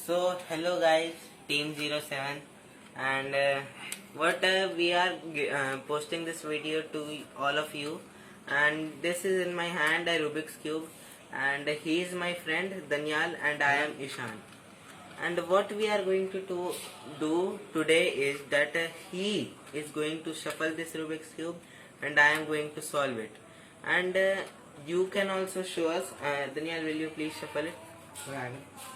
So hello guys, Team 07, and what we are posting this video to all of you, and this is in my hand a Rubik's cube, and he is my friend Danyal and I am Ishan. And what we are going to do today is that he is going to shuffle this Rubik's cube and I am going to solve it. And you can also show us. Daniel, will you please shuffle it?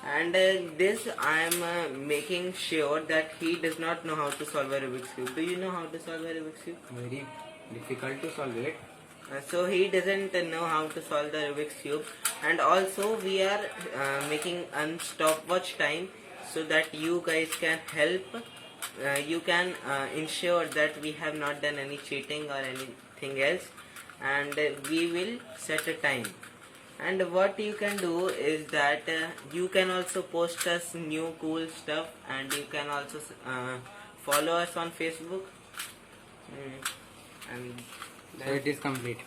And this I am making sure that he does not know how to solve a Rubik's cube. Do you know how to solve a Rubik's cube? Very difficult to solve it. So he doesn't know how to solve the Rubik's cube, and also we are making a stopwatch time so that you guys can help. You can ensure that we have not done any cheating or anything else, and we will set a time. And what you can do is that you can also post us new cool stuff, and you can also follow us on Facebook. And So it is complete.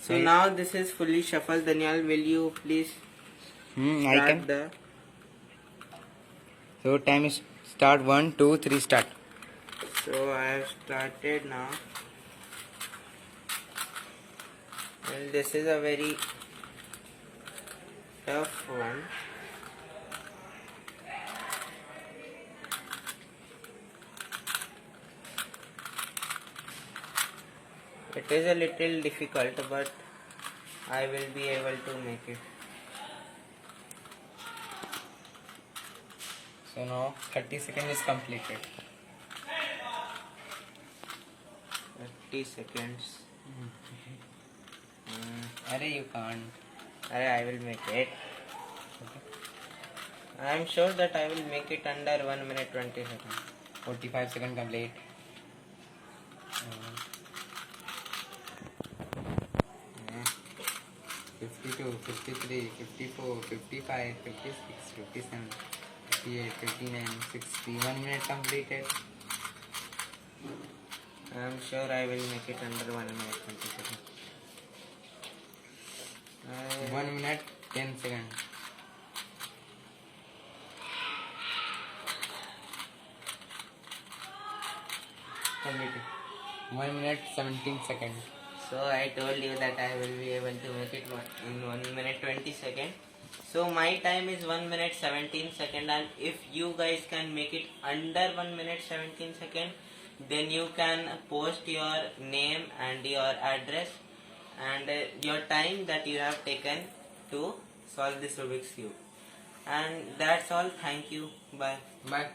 so now this is fully shuffled. Daniel, will you please I start can. the... So time is start 1, 2, 3 start. So I have started now. And this is a very tough one. It is a little difficult, but I will be able to make it. So now 30 seconds is completed. 30 seconds. Arey, you can't. I will make it. I am sure that I will make it under 1 minute 20 seconds. 45 seconds complete. 52, 53, 54, 55, 56, 57, 58, 59, 60. 1 minute completed. I am sure I will make it under 1 minute 20 seconds. 1 minute 10 seconds. Completed. 1 minute 17 seconds. So I told you that I will be able to make it in 1 minute 20 seconds. So my time is 1 minute 17 seconds, and if you guys can make it under 1 minute 17 seconds, then you can post your name and your address and your time that you have taken to solve this Rubik's cube. And that's all. Thank you. Bye. Bye.